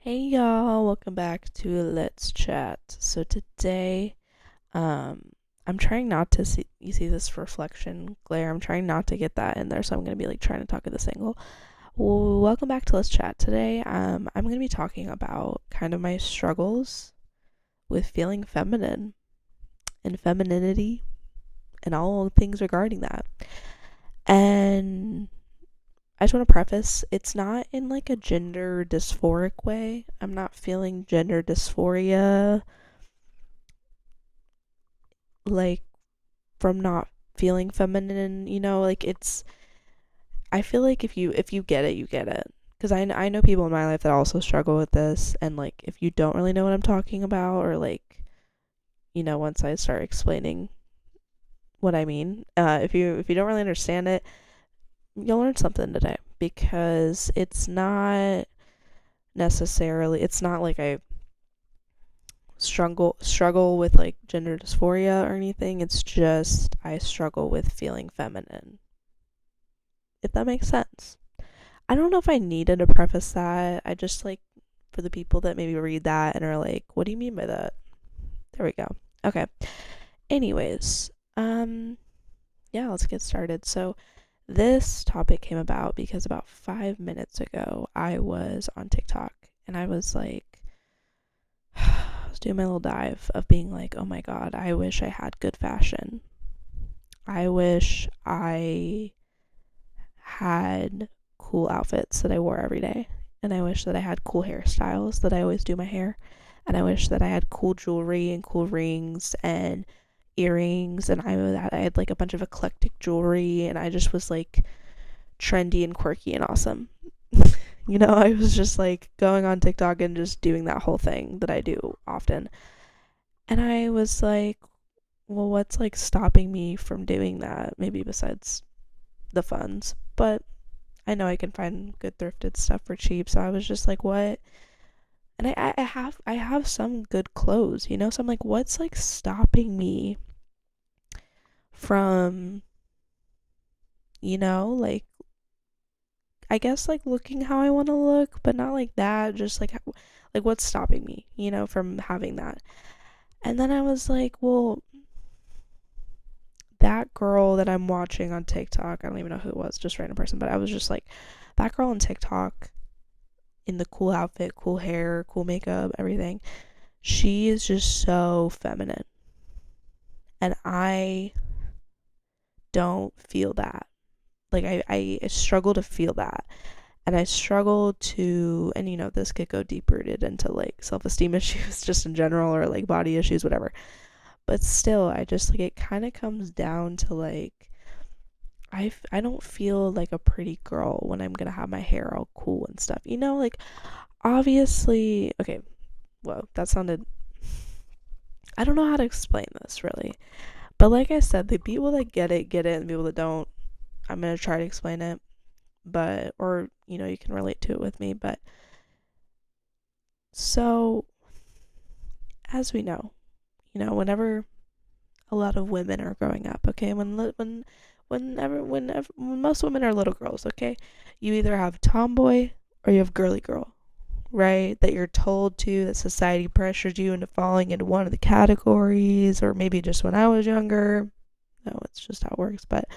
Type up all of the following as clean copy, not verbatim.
Hey y'all, welcome back to Let's Chat. So today, I'm trying not to see you see this reflection glare. I'm trying not to get that in there, so I'm gonna be like trying to talk at this angle. Welcome back to Let's Chat. Today, I'm gonna be talking about kind of my struggles with feeling feminine and femininity and all things regarding that. And I just want to preface, it's not in like a gender dysphoric way. I'm not feeling gender dysphoria like from not feeling feminine, like I feel like if you get it, you get it. Cuz I know people in my life that also struggle with this, and like if you don't really know what I'm talking about, or like once I start explaining what I mean, if you don't really understand it, you'll learn something today, because it's not like I struggle with like gender dysphoria or anything. It's just I struggle with feeling feminine, if that makes sense. I don't know if I needed to preface that. I just like, for the people that maybe read that and are like, what do you mean by that? There we go. Okay. Anyways, yeah, let's get started. So this topic came about because about 5 minutes ago I was on TikTok, and I was like, I was doing my little dive of being like, oh my god, I wish I had good fashion. I wish I had cool outfits that I wore every day. And I wish that I had cool hairstyles that I always do my hair. And I wish that I had cool jewelry and cool rings and earrings. And I had like a bunch of eclectic jewelry. And I just was like trendy and quirky and awesome. I was just like going on TikTok and just doing that whole thing that I do often. And I was like, well, what's like stopping me from doing that? Maybe besides the funds. But I know I can find good thrifted stuff for cheap. So I was just like, what? And I have some good clothes, So I'm like, what's like stopping me from, like, I guess like looking how I want to look, but not like that. Just like what's stopping me, from having that? And then I was like, well, that girl that I'm watching on TikTok, I don't even know who it was, just random person, but I was just like, that girl on TikTok in the cool outfit, cool hair, cool makeup, everything, she is just so feminine. And I don't feel that. Like, I struggle to feel that. And I struggle to, and this could go deep rooted into like self esteem issues just in general, or like body issues, whatever. But still, I just like, it kind of comes down to like, I don't feel like a pretty girl when I'm gonna have my hair all cool and stuff. Like, obviously, okay, whoa, that sounded, I don't know how to explain this really. But like I said, the people that get it, and the people that don't, I'm gonna try to explain it. But, or, you can relate to it with me. But, so, as we know, whenever a lot of women are growing up, okay, when most women are little girls, okay, you either have tomboy or you have girly girl, right? That you're told to, that society pressures you into falling into one of the categories, or maybe just when I was younger. No, it's just how it works. But,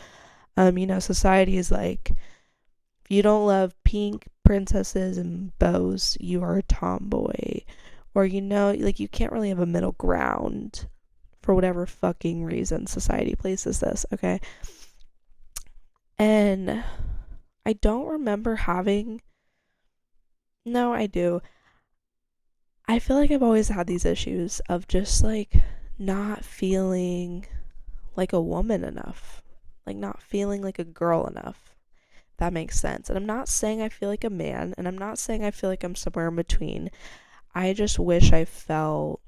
society is like, if you don't love pink princesses and bows, you are a tomboy. Or, like, you can't really have a middle ground for whatever fucking reason society places this, okay? And I don't remember having. No, I do. I feel like I've always had these issues of just like not feeling like a woman enough, like not feeling like a girl enough. That makes sense. And I'm not saying I feel like a man, and I'm not saying I feel like I'm somewhere in between. I just wish I felt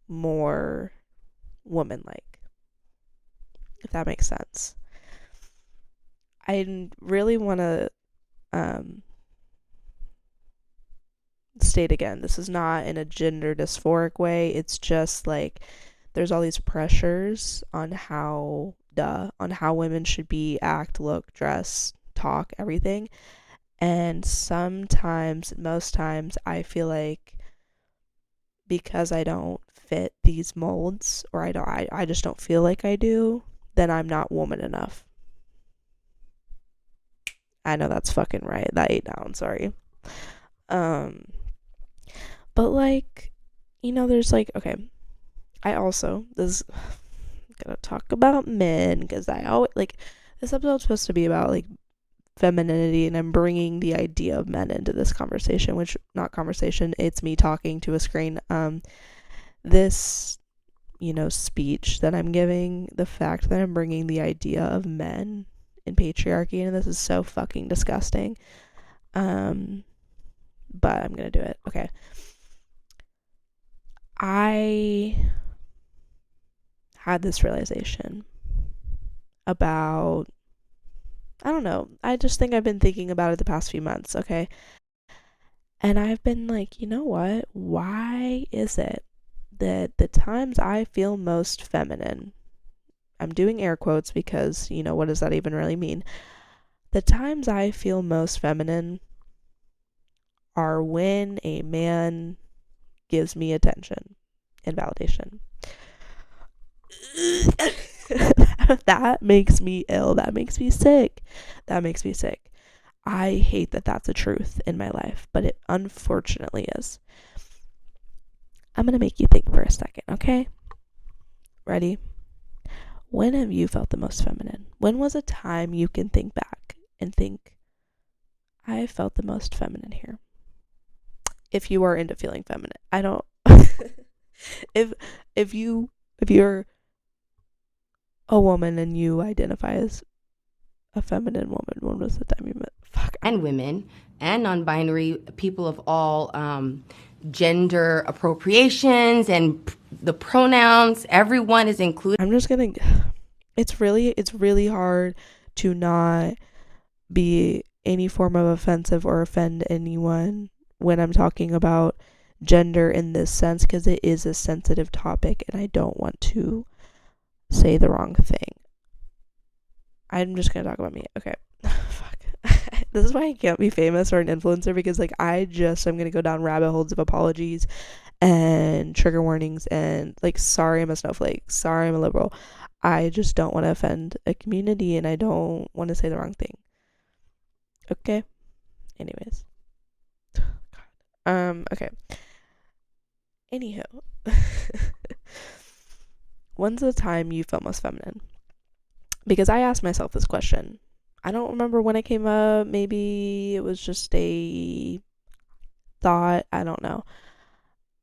more woman like, if that makes sense. I really want to state again, this is not in a gender dysphoric way. It's just like there's all these pressures on how women should be, act, look, dress, talk, everything. And sometimes, most times, I feel like because I don't fit these molds, or I just don't feel like I do, then I'm not woman enough. I know that's fucking right. That ate down, sorry. Um, but like, there's like, okay, I also, this, gonna talk about men, because I always, like, this episode's supposed to be about, like, femininity, and I'm bringing the idea of men into this conversation, which, not conversation, it's me talking to a screen. This, speech that I'm giving, the fact that I'm bringing the idea of men in patriarchy, and this is so fucking disgusting. But I'm gonna do it. Okay. I had this realization about, I don't know, I just think I've been thinking about it the past few months, okay? And I've been like, you know what? Why is it that the times I feel most feminine, I'm doing air quotes because, what does that even really mean? The times I feel most feminine are when a man gives me attention and validation. That makes me ill. That makes me sick. That makes me sick. I hate that that's a truth in my life, but it unfortunately is. I'm going to make you think for a second, okay? Ready? When have you felt the most feminine? When was a time you can think back and think, I felt the most feminine here? If you are into feeling feminine. I don't if you're a woman and you identify as a feminine woman, when was the time you met? Fuck. And women and non-binary people of all gender appropriations and the pronouns, everyone is included. I'm just gonna, it's really hard to not be any form of offensive or offend anyone when I'm talking about gender in this sense, because it is a sensitive topic and I don't want to say the wrong thing. I'm just gonna talk about me. Okay. Fuck. This is why I can't be famous or an influencer, because like I'm gonna go down rabbit holes of apologies and trigger warnings and like, sorry I'm a snowflake, sorry I'm a liberal. I just don't want to offend a community and I don't want to say the wrong thing. Okay? Anyways. God. Okay. Anywho. When's the time you felt most feminine? Because I asked myself this question. I don't remember when it came up. Maybe it was just a thought. I don't know.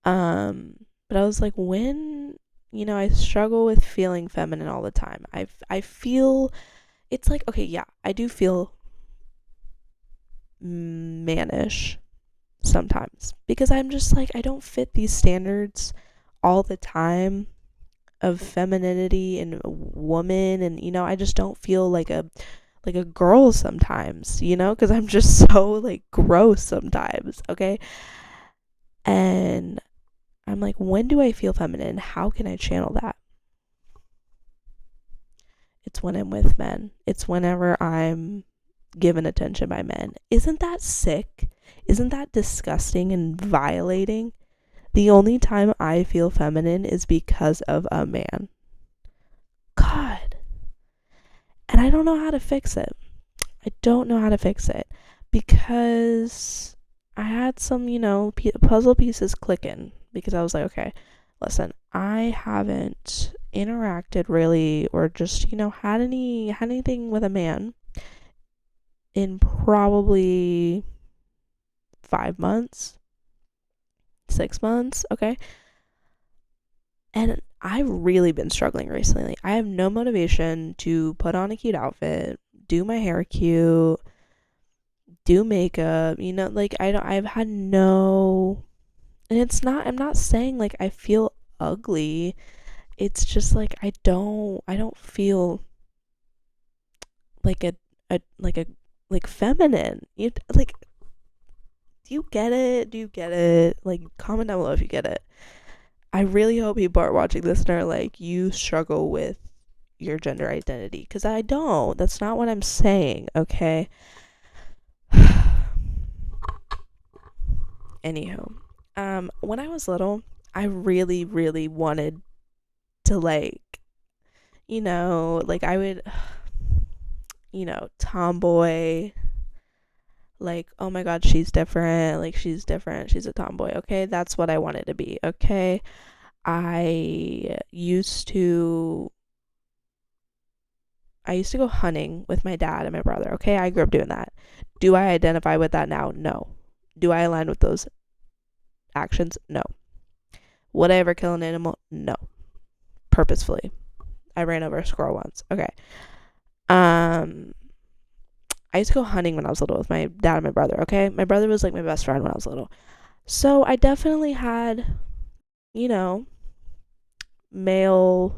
But I was like, when, I struggle with feeling feminine all the time. I feel, it's like, okay, yeah, I do feel mannish sometimes, because I'm just like, I don't fit these standards all the time of femininity and woman, and I just don't feel like a girl sometimes, because I'm just so like gross sometimes, okay? And I'm like, when do I feel feminine? How can I channel that? It's when I'm with men. It's whenever I'm given attention by men. Isn't that sick? Isn't that disgusting and violating? The only time I feel feminine is because of a man. God. And I don't know how to fix it. I don't know how to fix it, because I had some, puzzle pieces clicking, because I was like, okay, listen, I haven't interacted really, or just, had anything with a man in probably 5 months, 6 months, okay? And I've really been struggling recently. I have no motivation to put on a cute outfit, do my hair cute, do makeup, like I've had no, and I'm not saying like I feel ugly. It's just like I don't feel like like feminine. Like, do you get it? Do you get it? Like, comment down below if you get it. I really hope people are watching this and are like, you struggle with your gender identity, because I don't. That's not what I'm saying, okay? Anywho, when I was little, I really, really wanted to like, like I would, tomboy, like, oh my god, she's different, like she's different, she's a tomboy. Okay, that's what I wanted to be. Okay, I used to I used to go hunting with my dad and my brother. Okay, I grew up doing that. Do I identify with that now? No. Do I align with those actions? No. Would I ever kill an animal? No. Purposefully. I ran over a squirrel once. Okay. Um I used to go hunting when I was little with my dad and my brother, okay? My brother was like my best friend when I was little. So I definitely had, you know, male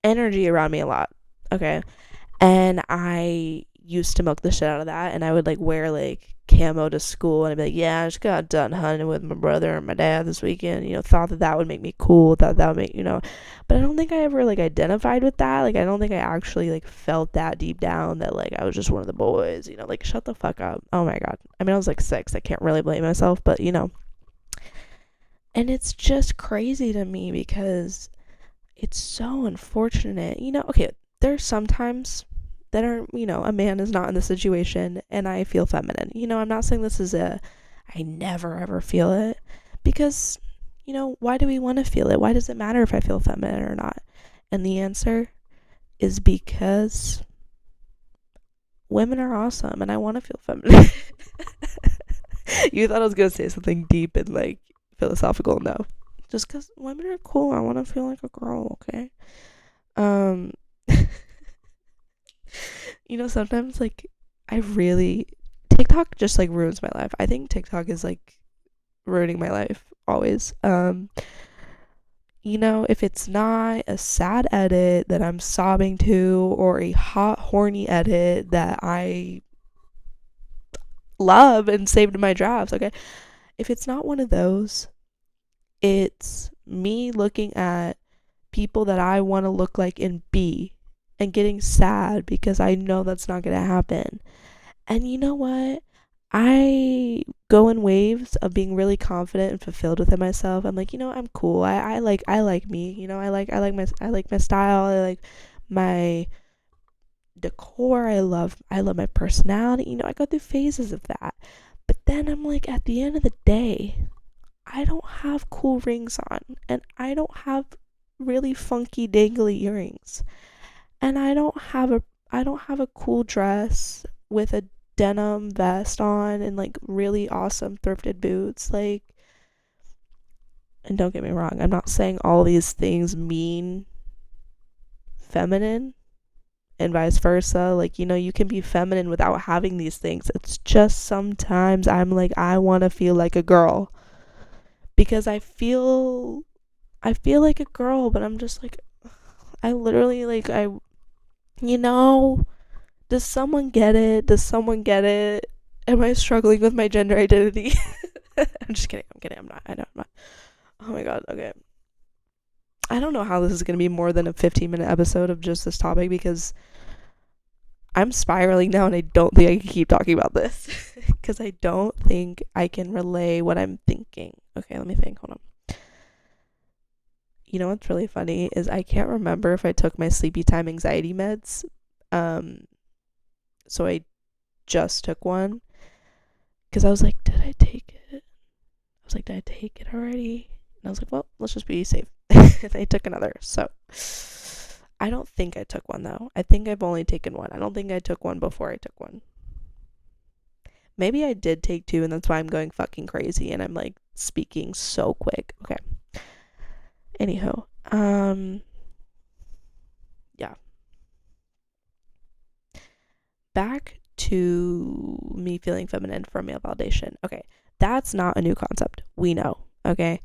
energy around me a lot. Okay. And I used to milk the shit out of that, and I would like wear like camo to school, and I'd be like, yeah, I just got done hunting with my brother and my dad this weekend. Thought that that would make me cool, thought that would make, but I don't think I ever like identified with that. Like I don't think I actually like felt that deep down that like I was just one of the boys. Like shut the fuck up. Oh my god. I mean, I was like 6. I can't really blame myself, but and it's just crazy to me because it's so unfortunate. Okay, there's sometimes that are, a man is not in the situation and I feel feminine. I'm not saying this is I never ever feel it because, why do we want to feel it? Why does it matter if I feel feminine or not? And the answer is because women are awesome and I want to feel feminine. You thought I was going to say something deep and like philosophical. No. Just because women are cool, I want to feel like a girl, okay? Um, sometimes like I really TikTok just like ruins my life. I think TikTok is like ruining my life always. If it's not a sad edit that I'm sobbing to or a hot horny edit that I love and saved in my drafts, okay? If it's not one of those, it's me looking at people that I want to look like and be and getting sad because I know that's not going to happen. And you know what? I go in waves of being really confident and fulfilled within myself. I'm like, I'm cool. I like me. I like my style. I like my decor. I love my personality. I go through phases of that. But then I'm like, at the end of the day, I don't have cool rings on and I don't have really funky dangly earrings. And I don't have a cool dress with a denim vest on and like really awesome thrifted boots. Like, and don't get me wrong, I'm not saying all these things mean feminine and vice versa. Like, you can be feminine without having these things. It's just sometimes I'm like, I want to feel like a girl because I feel like a girl, but I'm just like, I literally like, you know, does someone get it? Does someone get it? Am I struggling with my gender identity? I'm just kidding. I'm kidding. I'm not. I know I'm not. Oh my god. Okay. I don't know how this is going to be more than a 15-minute episode of just this topic because I'm spiraling now and I don't think I can keep talking about this because I don't think I can relay what I'm thinking. Okay, let me think. Hold on. You know what's really funny is I can't remember if I took my sleepy time anxiety meds. So I just took one because I was like, did I take it? I was like, did I take it already? And I was like, well, let's just be safe. And I took another. So I don't think I took one though. I think I've only taken one. I don't think I took one before I took one. Maybe I did take 2 and that's why I'm going fucking crazy and I'm like speaking so quick. Okay. Anyhow, yeah. Back to me feeling feminine for male validation. Okay. That's not a new concept. We know. Okay.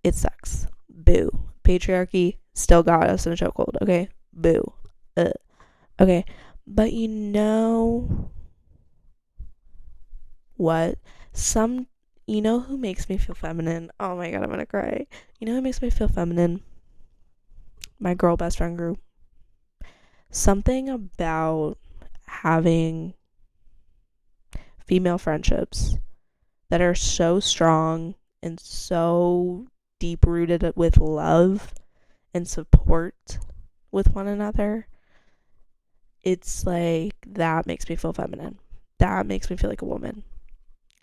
It sucks. Boo. Patriarchy still got us in a chokehold. Okay. Boo. Okay. But you know what? You know who makes me feel feminine? Oh my god, I'm gonna cry. You know who makes me feel feminine? My girl best friend group. Something about having female friendships that are so strong and so deep rooted with love and support with one another, it's like that makes me feel feminine. That makes me feel like a woman.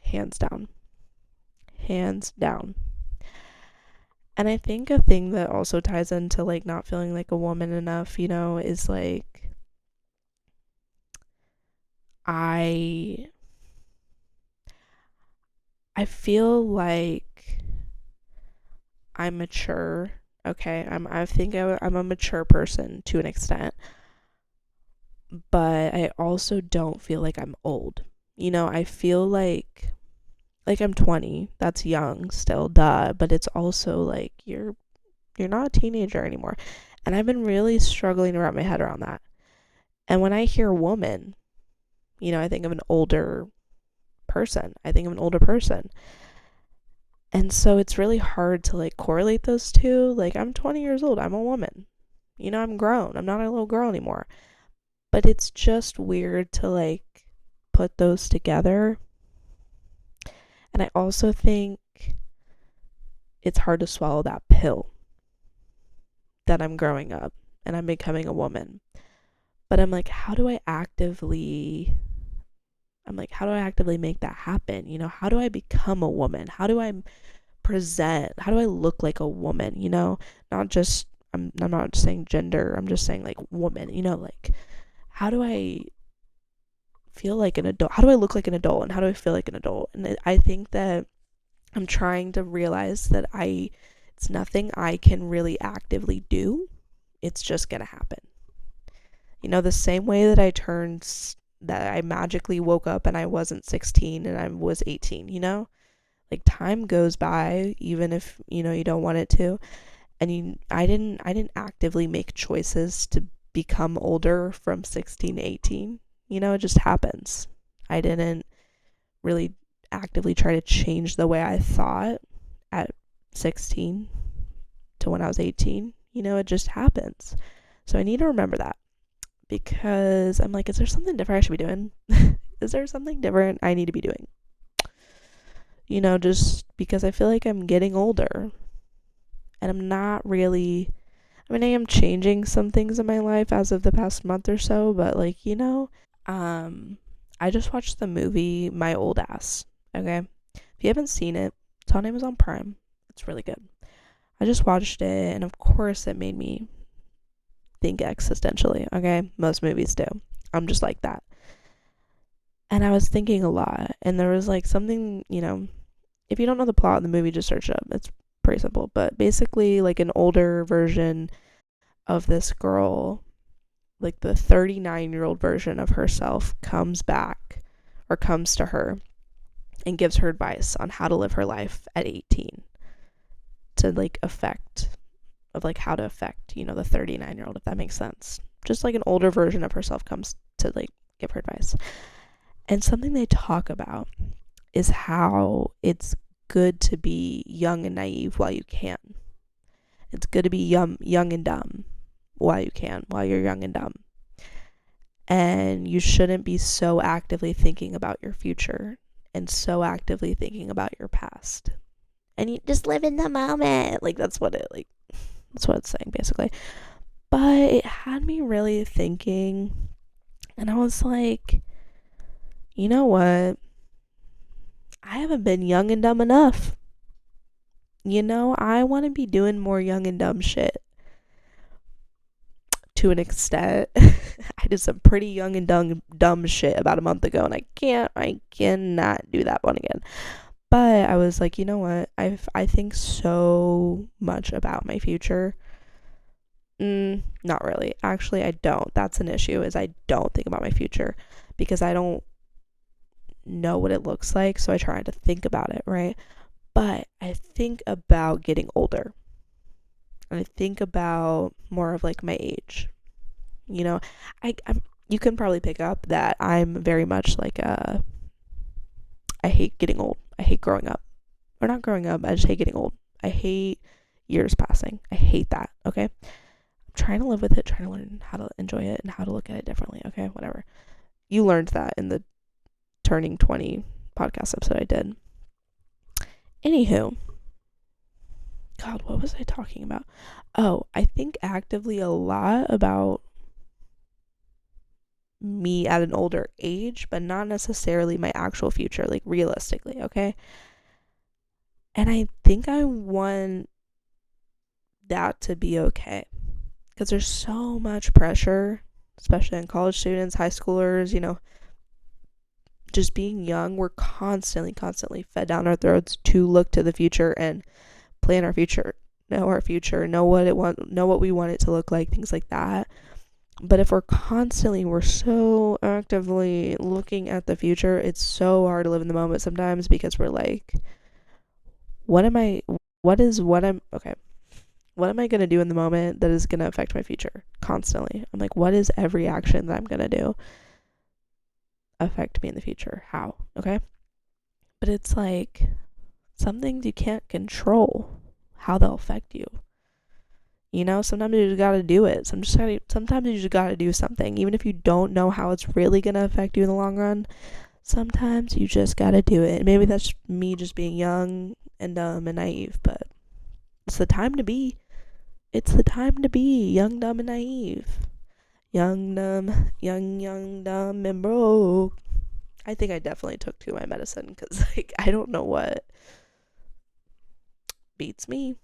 Hands down. Hands down. And I think a thing that also ties into like not feeling like a woman enough, is like I I feel like I'm mature. Okay, I'm a mature person to an extent, but I also don't feel like I'm old. I feel like I'm 20. That's young still, duh, but it's also like you're not a teenager anymore. And I've been really struggling to wrap my head around that. And when I hear woman, I think of an older person. I think of an older person. And so it's really hard to like correlate those two. Like I'm 20 years old. I'm a woman. I'm grown. I'm not a little girl anymore. But it's just weird to like put those together. And I also think it's hard to swallow that pill that I'm growing up and I'm becoming a woman. But how do I actively make that happen? How do I become a woman? How do I present? How do I look like a woman? Not just, I'm not saying gender, I'm just saying like woman, like how do I feel like an adult? How do I look like an adult and how do I feel like an adult? And I think that I'm trying to realize that it's nothing I can really actively do. It's just gonna happen. The same way that I magically woke up and I wasn't 16 and I was 18, like time goes by even if, you don't want it to. And I didn't actively make choices to become older from 16 to 18. It just happens. I didn't really actively try to change the way I thought at 16 to when I was 18. It just happens. So I need to remember that because I'm like, is there something different I should be doing? Is there something different I need to be doing? Just because I feel like I'm getting older and I'm not really, I am changing some things in my life as of the past month or so, but like, I just watched the movie My Old Ass, okay? If you haven't seen it, it's on Amazon Prime. It's really good. I just watched it, and of course it made me think existentially, okay? Most movies do. I'm just like that. And I was thinking a lot, and there was like something, if you don't know the plot of the movie, just search it up. It's pretty simple, but basically like an older version of this girl, like the 39-year-old version of herself comes back or comes to her and gives her advice on how to live her life at 18 to like how to affect, the 39-year-old, if that makes sense. Just like an older version of herself comes to like give her advice. And something they talk about is how it's good to be young and naive while you can. It's good to be young and dumb while you're young and dumb. And you shouldn't be so actively thinking about your future and so actively thinking about your past. And you just live in the moment. Like that's what it's saying basically. But it had me really thinking, and I was like, you know what? I haven't been young and dumb enough. I want to be doing more young and dumb shit. To an extent. I did some pretty young and dumb shit about a month ago, and I cannot do that one again. But I was like, you know what? I think so much about my future. Not really. Actually, I don't. That's an issue, is I don't think about my future because I don't know what it looks like, so I try to think about it, right? But I think about getting older. And I think about more of like my age. I'm you can probably pick up that I'm very much like I hate getting old. I hate growing up. Or not growing up, I just hate getting old. I hate years passing. I hate that, okay? I'm trying to live with it, trying to learn how to enjoy it and how to look at it differently, okay? Whatever. You learned that in the turning 20 podcast episode I did. Anywho, God, what was I talking about? Oh, I think actively a lot about me at an older age, but not necessarily my actual future, like realistically, okay? And I think I want that to be okay, because there's so much pressure, especially on college students, high schoolers, just being young. We're constantly fed down our throats to look to the future and plan our future, know our future, know what we want it to look like, things like that. But if we're so actively looking at the future, it's so hard to live in the moment sometimes, because we're like, what am I what is what I'm okay what am I going to do in the moment that is going to affect my future? Constantly, I'm like, what is every action that I'm going to do affect me in the future? How? Okay. But it's like, some things you can't control how they'll affect you. Sometimes you just gotta do it. Sometimes you just gotta do something, even if you don't know how it's really gonna affect you in the long run. Sometimes you just gotta do it. And maybe that's me just being young and dumb and naive, but it's the time to be. It's the time to be young, dumb, and naive. Young, dumb, and broke. I think I definitely took too my medicine, because I don't know what beats me.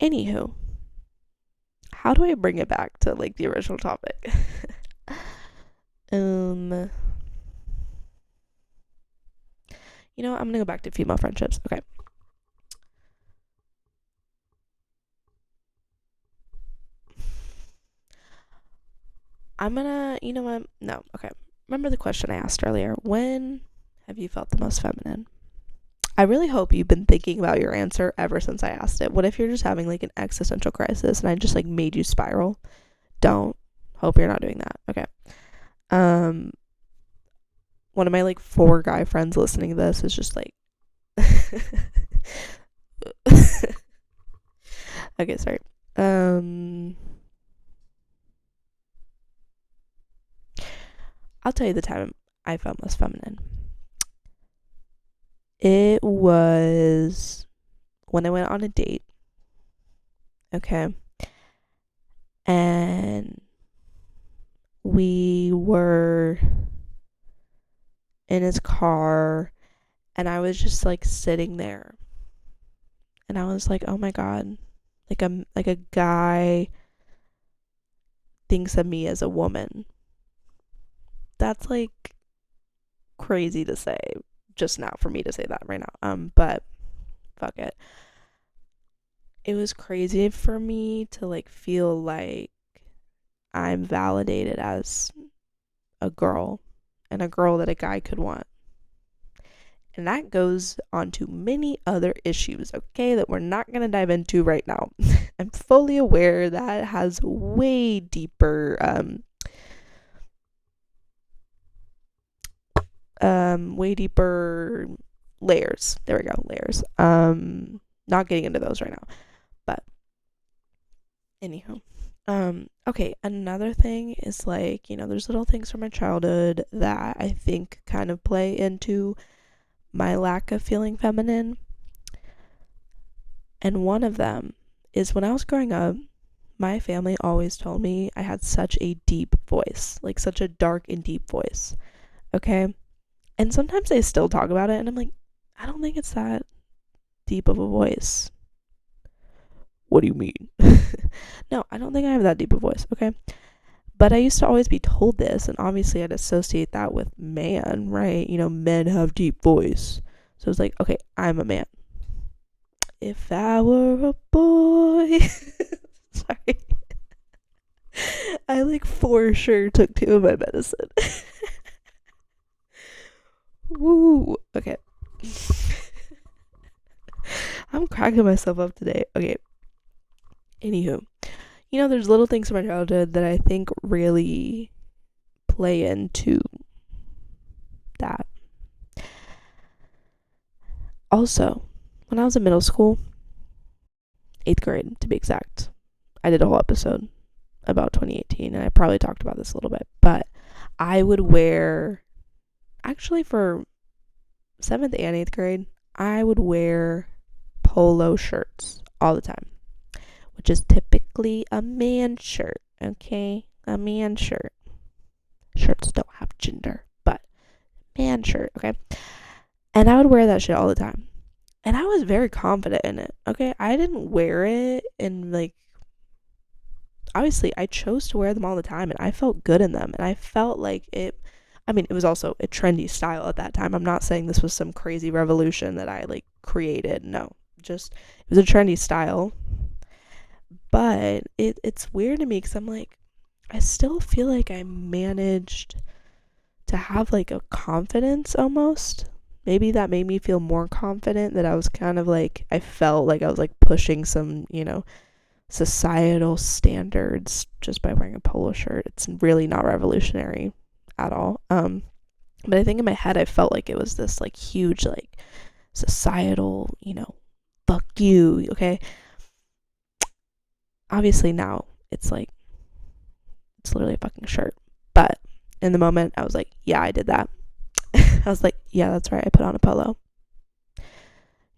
Anywho, how do I bring it back to the original topic? I'm gonna go back to female friendships. Okay. I'm gonna, you know what? No, okay. Remember the question I asked earlier? When have you felt the most feminine? I really hope you've been thinking about your answer ever since I asked it. What if you're just having an existential crisis and I just made you spiral? Don't. Hope you're not doing that. Okay. One of my 4 guy friends listening to this is just okay, sorry. I'll tell you the time I felt most feminine. It was when I went on a date. Okay. And we were in his car, and I was just sitting there, and I was like, oh my God, a guy thinks of me as a woman. That's crazy to say just now, for me to say that right now. But fuck it. It was crazy for me to feel like I'm validated as a girl, and a girl that a guy could want. And that goes on to many other issues, okay, that we're not going to dive into right now. I'm fully aware that has way deeper layers. There we go, layers. Not getting into those right now. But anyhow. Okay, another thing is there's little things from my childhood that I think kind of play into my lack of feeling feminine. And one of them is, when I was growing up, my family always told me I had such a deep voice, such a dark and deep voice. Okay? And sometimes they still talk about it, and I'm like, I don't think it's that deep of a voice. What do you mean? No, I don't think I have that deep a voice, okay? But I used to always be told this, and obviously I'd associate that with man, right? Men have deep voice. So it's like, okay, I'm a man. If I were a boy. Sorry. I for sure took 2 of my medicine. Woo. Okay. I'm cracking myself up today. Okay. Anywho. There's little things from my childhood that I think really play into that. Also, when I was in middle school, 8th grade to be exact, I did a whole episode about 2018, and I probably talked about this a little bit, but I would wear, actually for 7th and 8th grade, I would wear polo shirts all the time, which is typically a man shirt, okay? A man shirt. Shirts don't have gender, but man shirt, okay? And I would wear that shit all the time. And I was very confident in it, okay? I didn't wear it and like, obviously I chose to wear them all the time and I felt good in them and I felt like it. I mean, it was also a trendy style at that time. I'm not saying this was some crazy revolution that I like created. No, just it was a trendy style. But it's weird to me because I'm like, I still feel like I managed to have like a confidence almost. Maybe that made me feel more confident, that I was kind of like, I felt like I was like pushing some, societal standards just by wearing a polo shirt. It's really not revolutionary at all. But I think in my head I felt like it was this like huge like societal, fuck you, okay? Obviously now it's like, it's literally a fucking shirt. But in the moment I was like, yeah, I did that. I was like, yeah, that's right, I put on a polo.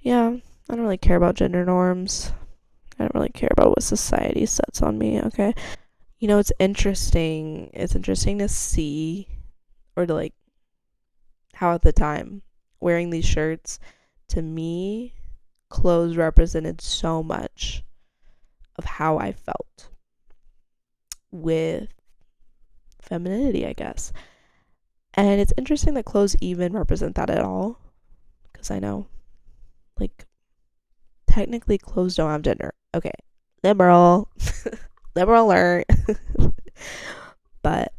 Yeah, I don't really care about gender norms. I don't really care about what society sets on me, okay? It's interesting. It's interesting to see, or to like, how at the time wearing these shirts, to me, clothes represented so much of how I felt with femininity, I guess. And it's interesting that clothes even represent that at all, because I know, like, technically clothes don't have gender. Okay, liberal, liberal alert. But,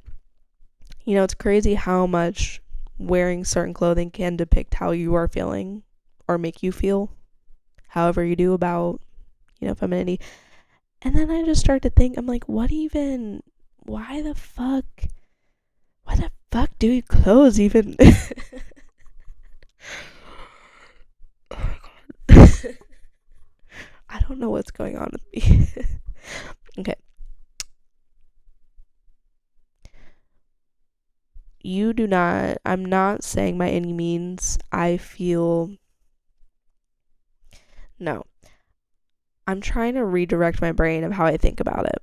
it's crazy how much wearing certain clothing can depict how you are feeling or make you feel however you do about, femininity. And then I just start to think, I'm like, why the fuck do clothes even? Oh my god. I don't know what's going on with me. Okay. I'm not saying by any means I feel, no. I'm trying to redirect my brain of how I think about it.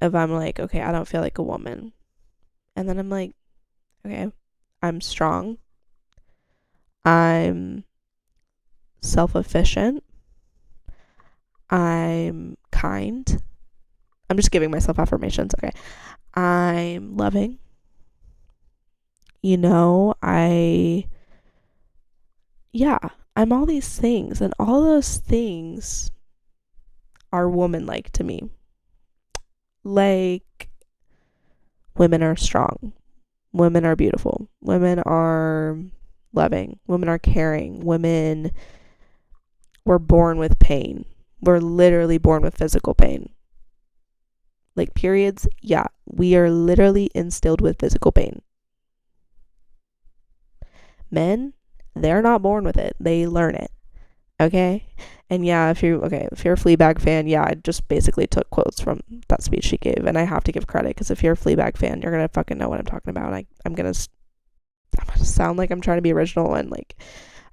If I'm like, okay, I don't feel like a woman. And then I'm like, okay, I'm strong. I'm self-efficient. I'm kind. I'm just giving myself affirmations, okay? I'm loving. Yeah, I'm all these things, and all those things are woman-like to me. Like, women are strong. Women are beautiful. Women are loving. Women are caring. Women were born with pain. We're literally born with physical pain. Like periods, yeah, we are literally instilled with physical pain. Men, they're not born with it. They learn it. Okay? And yeah, if you're a Fleabag fan, yeah, I just basically took quotes from that speech she gave, and I have to give credit, because if you're a Fleabag fan, you're gonna fucking know what I'm talking about. I'm gonna sound like I'm trying to be original, and like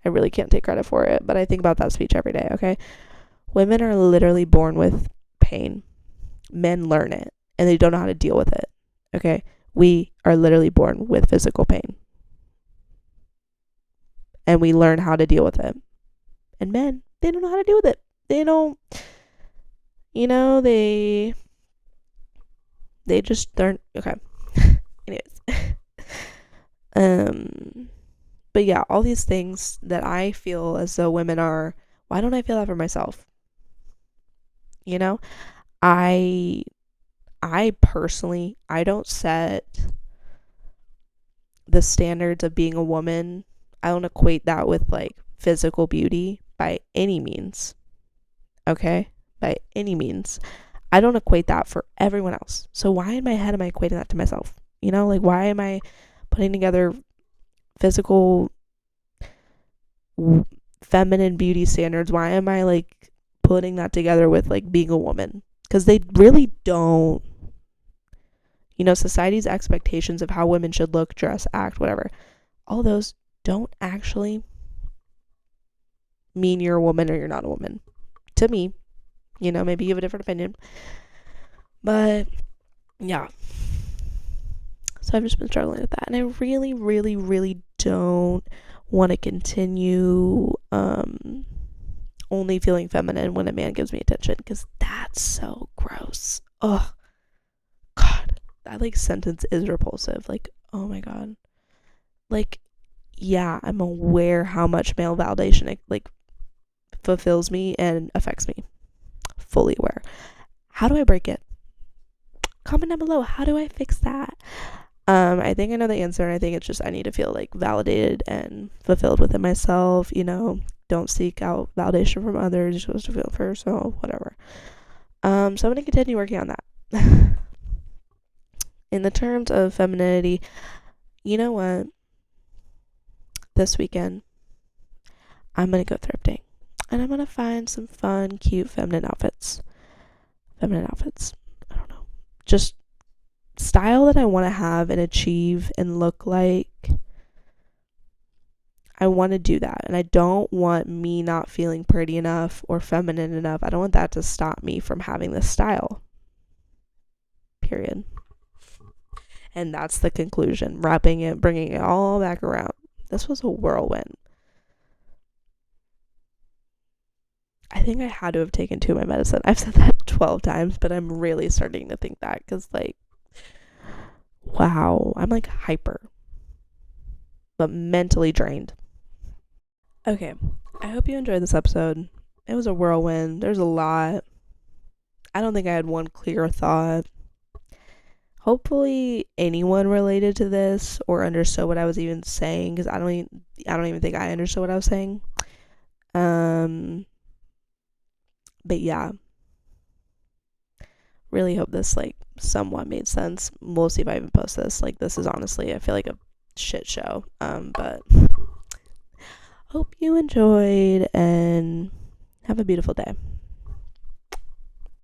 I really can't take credit for it, but I think about that speech every day. Okay, women are literally born with pain. Men learn it, and they don't know how to deal with it. Okay, we are literally born with physical pain, and we learn how to deal with it. And men, they don't know how to deal with it. They don't, they just don't. Okay. Anyways. But yeah, all these things that I feel as though women are, why don't I feel that for myself? I personally, I don't set the standards of being a woman. I don't equate that with like physical beauty by any means. Okay? By any means. I don't equate that for everyone else. So why in my head am I equating that to myself? Like, why am I putting together physical feminine beauty standards? Why am I like putting that together with like being a woman? Because they really don't, society's expectations of how women should look, dress, act, whatever, all those don't actually mean you're a woman or you're not a woman. To me, maybe you have a different opinion. But yeah. So I've just been struggling with that. And I really, really, really don't want to continue only feeling feminine when a man gives me attention, because that's so gross. Oh, God. That sentence is repulsive. Oh my God. Yeah, I'm aware how much male validation it fulfills me and affects me. Fully aware. How do I break it? Comment down below. How do I fix that? I think I know the answer, and I think it's just I need to feel validated and fulfilled within myself. Don't seek out validation from others. You're supposed to feel for yourself, whatever. So I'm gonna continue working on that. In the terms of femininity, you know what? This weekend, I'm gonna go thrifting, and I'm gonna find some fun, cute, feminine outfits. I don't know. Just style that I want to have and achieve and look like. I want to do that, and I don't want me not feeling pretty enough or feminine enough. I don't want that to stop me from having this style. Period. And that's the conclusion. Wrapping it, bringing it all back around. This was a whirlwind. I think I had to have taken 2 of my medicine. I've said that 12 times, but I'm really starting to think that, because wow, I'm hyper, but mentally drained. Okay, I hope you enjoyed this episode. It was a whirlwind. There's a lot. I don't think I had one clear thought. Hopefully anyone related to this or understood what I was even saying, because I don't even think I understood what I was saying. But yeah, really hope this somewhat made sense. We'll see if I even post this. This is honestly, I feel like a shit show. But hope you enjoyed, and have a beautiful day.